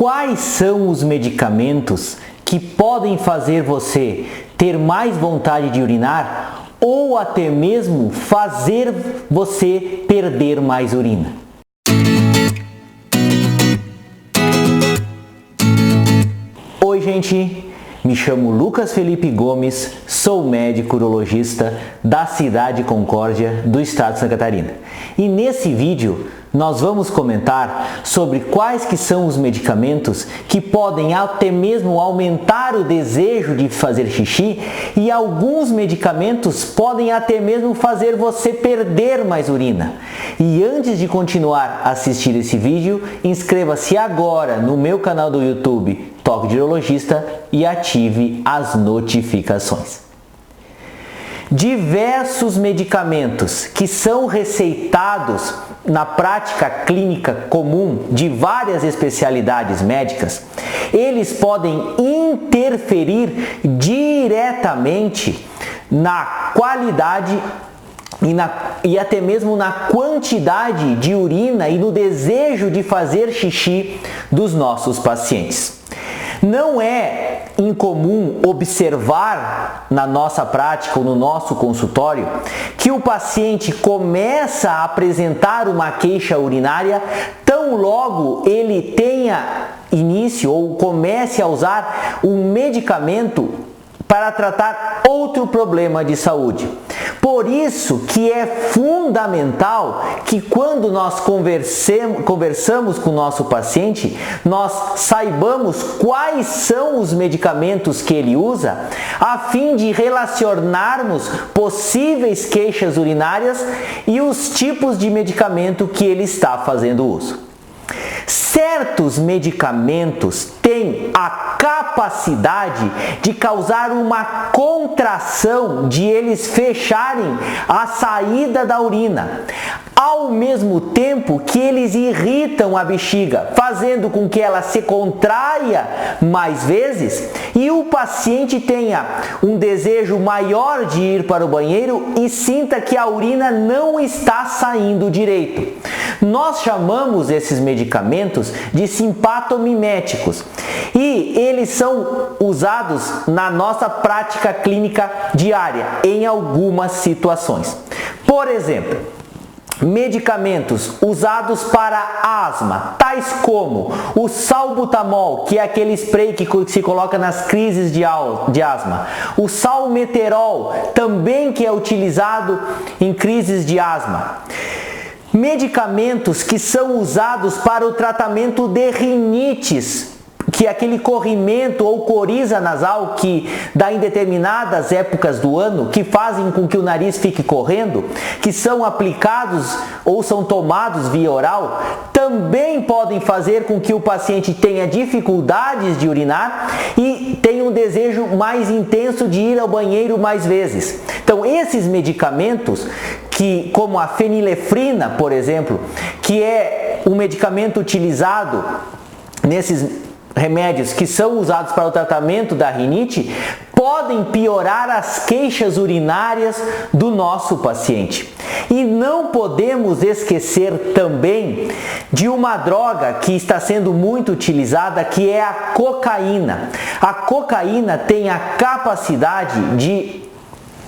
Quais são os medicamentos que podem fazer você ter mais vontade de urinar ou até mesmo fazer você perder mais urina? Oi, gente! Me chamo Lucas Felipe Gomes, sou médico urologista da cidade de Concórdia, do estado de Santa Catarina. E nesse vídeo nós vamos comentar sobre quais que são os medicamentos que podem até mesmo aumentar o desejo de fazer xixi e alguns medicamentos podem até mesmo fazer você perder mais urina. E antes de continuar a assistir esse vídeo, inscreva-se agora no meu canal do YouTube Toque de Urologista e ative as notificações. Diversos medicamentos que são receitados na prática clínica comum de várias especialidades médicas, eles podem interferir diretamente na qualidade e até mesmo na quantidade de urina e no desejo de fazer xixi dos nossos pacientes. Não é incomum observar na nossa prática ou no nosso consultório que o paciente começa a apresentar uma queixa urinária tão logo ele tenha início ou comece a usar um medicamento para tratar outro problema de saúde. Por isso que é fundamental que quando nós conversamos com o nosso paciente, nós saibamos quais são os medicamentos que ele usa, a fim de relacionarmos possíveis queixas urinárias e os tipos de medicamento que ele está fazendo uso. Certos medicamentos têm a capacidade de causar uma contração, de eles fecharem a saída da urina, ao mesmo tempo que eles irritam a bexiga, fazendo com que ela se contraia mais vezes e o paciente tenha um desejo maior de ir para o banheiro e sinta que a urina não está saindo direito. Nós chamamos esses medicamentos de simpatomiméticos e eles são usados na nossa prática clínica diária em algumas situações. Por exemplo, medicamentos usados para asma, tais como o salbutamol, que é aquele spray que se coloca nas crises de asma, o salmeterol, também que é utilizado em crises de asma. Medicamentos que são usados para o tratamento de rinites, que é aquele corrimento ou coriza nasal que dá em determinadas épocas do ano, que fazem com que o nariz fique correndo, que são aplicados ou são tomados via oral, também podem fazer com que o paciente tenha dificuldades de urinar e tenha um desejo mais intenso de ir ao banheiro mais vezes. Então, esses medicamentos, como a fenilefrina, por exemplo, que é um medicamento utilizado nesses remédios que são usados para o tratamento da rinite, podem piorar as queixas urinárias do nosso paciente. E não podemos esquecer também de uma droga que está sendo muito utilizada, que é a cocaína. A cocaína tem a capacidade de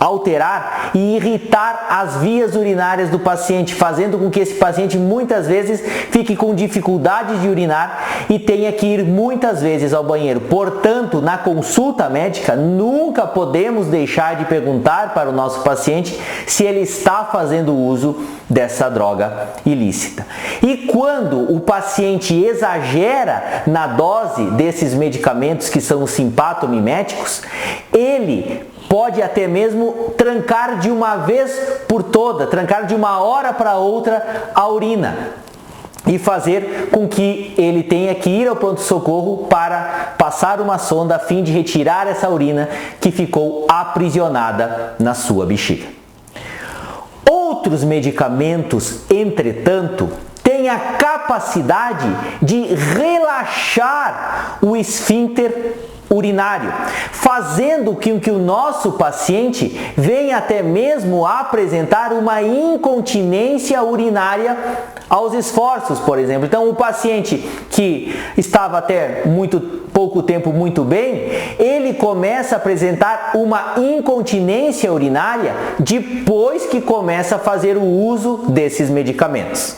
alterar e irritar as vias urinárias do paciente, fazendo com que esse paciente muitas vezes fique com dificuldade de urinar e tenha que ir muitas vezes ao banheiro. Portanto, na consulta médica, nunca podemos deixar de perguntar para o nosso paciente se ele está fazendo uso dessa droga ilícita. E quando o paciente exagera na dose desses medicamentos que são os simpatomiméticos, ele pode até mesmo trancar de uma vez por toda, trancar de uma hora para outra a urina e fazer com que ele tenha que ir ao pronto-socorro para passar uma sonda a fim de retirar essa urina que ficou aprisionada na sua bexiga. Outros medicamentos, entretanto, têm a capacidade de relaxar o esfíncter urinário, fazendo com que o nosso paciente venha até mesmo a apresentar uma incontinência urinária aos esforços, por exemplo. Então, o paciente que estava até pouco tempo muito bem, ele começa a apresentar uma incontinência urinária depois que começa a fazer o uso desses medicamentos.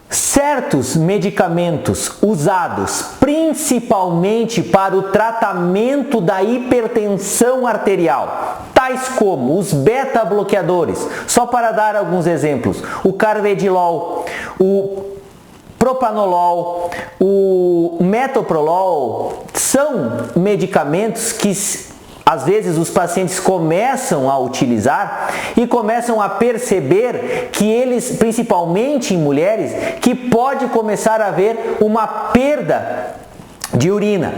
Certos medicamentos usados principalmente para o tratamento da hipertensão arterial, tais como os beta-bloqueadores, só para dar alguns exemplos, o carvedilol, o propanolol, o metoprolol, são medicamentos que às vezes os pacientes começam a utilizar e começam a perceber que eles, principalmente em mulheres, que pode começar a haver uma perda de urina.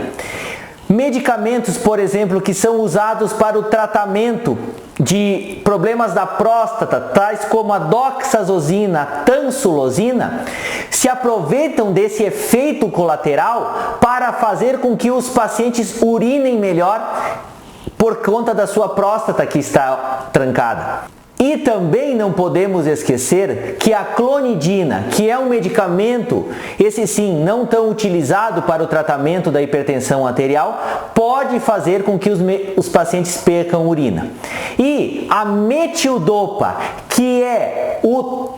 Medicamentos, por exemplo, que são usados para o tratamento de problemas da próstata, tais como a doxazosina, a tansulosina, se aproveitam desse efeito colateral para fazer com que os pacientes urinem melhor por conta da sua próstata que está trancada. E também não podemos esquecer que a clonidina, que é um medicamento, esse sim, não tão utilizado para o tratamento da hipertensão arterial, pode fazer com que os pacientes percam urina. E a metildopa, que é o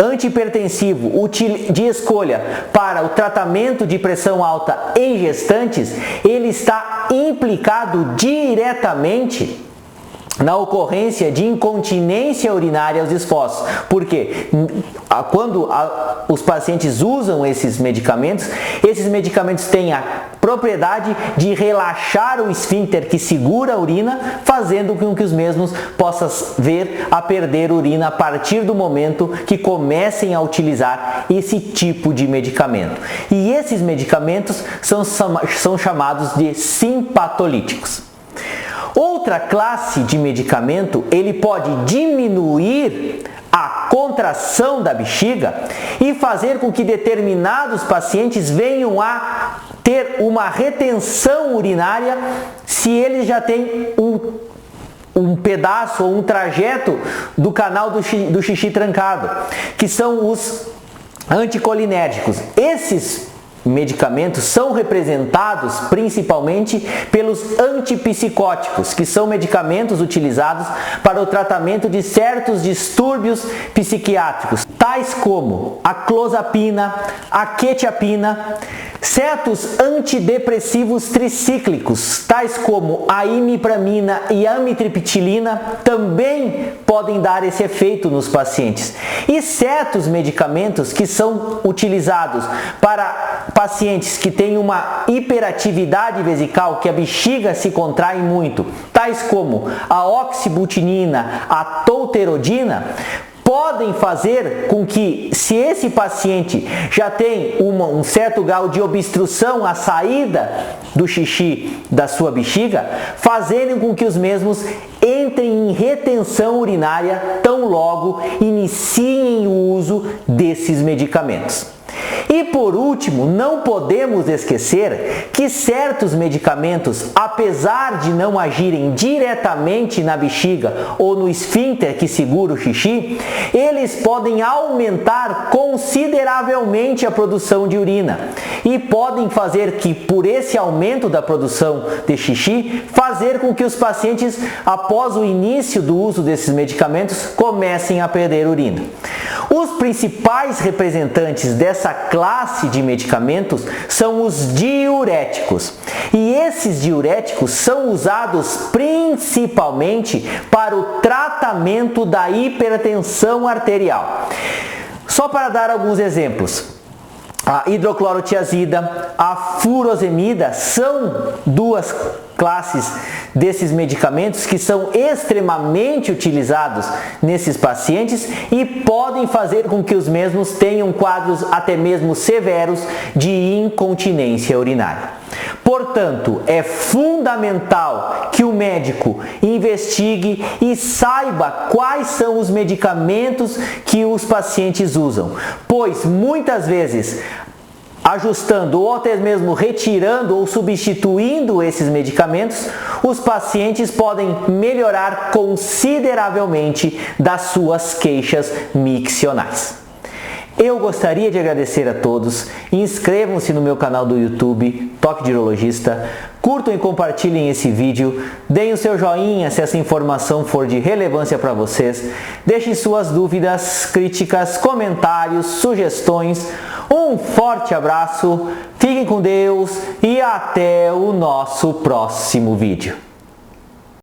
antihipertensivo de escolha para o tratamento de pressão alta em gestantes, ele está implicado diretamente na ocorrência de incontinência urinária aos esforços. Porque quando os pacientes usam esses medicamentos têm a propriedade de relaxar o esfíncter que segura a urina, fazendo com que os mesmos possam vir a perder urina a partir do momento que comecem a utilizar esse tipo de medicamento. E esses medicamentos são chamados de simpatolíticos. Outra classe de medicamento, ele pode diminuir a contração da bexiga e fazer com que determinados pacientes venham a ter uma retenção urinária se eles já têm um pedaço ou um trajeto do canal do xixi trancado, que são os anticolinérgicos. Esses medicamentos são representados principalmente pelos antipsicóticos, que são medicamentos utilizados para o tratamento de certos distúrbios psiquiátricos, tais como a clozapina, a quetiapina, certos antidepressivos tricíclicos, tais como a imipramina e a amitriptilina, também podem dar esse efeito nos pacientes. E certos medicamentos que são utilizados para pacientes que têm uma hiperatividade vesical, que a bexiga se contrai muito, tais como a oxibutinina, a tolterodina, podem fazer com que, se esse paciente já tem um certo grau de obstrução à saída do xixi da sua bexiga, fazerem com que os mesmos entrem em retenção urinária tão logo iniciem o uso desses medicamentos. E por último, não podemos esquecer que certos medicamentos, apesar de não agirem diretamente na bexiga ou no esfíncter que segura o xixi, eles podem aumentar consideravelmente a produção de urina e podem fazer que, por esse aumento da produção de xixi, fazer com que os pacientes, após o início do uso desses medicamentos, comecem a perder urina. Os principais representantes dessa classe de medicamentos são os diuréticos. E esses diuréticos são usados principalmente para o tratamento da hipertensão arterial. Só para dar alguns exemplos. A hidroclorotiazida, a furosemida são duas classes desses medicamentos que são extremamente utilizados nesses pacientes e podem fazer com que os mesmos tenham quadros até mesmo severos de incontinência urinária. Portanto, é fundamental que o médico investigue e saiba quais são os medicamentos que os pacientes usam, pois muitas vezes Ajustando ou até mesmo retirando ou substituindo esses medicamentos, os pacientes podem melhorar consideravelmente das suas queixas miccionais. Eu gostaria de agradecer a todos. Inscrevam-se no meu canal do YouTube, Toque de Urologista. Curtam e compartilhem esse vídeo. Deem o seu joinha se essa informação for de relevância para vocês. Deixem suas dúvidas, críticas, comentários, sugestões. Um forte abraço, fiquem com Deus e até o nosso próximo vídeo.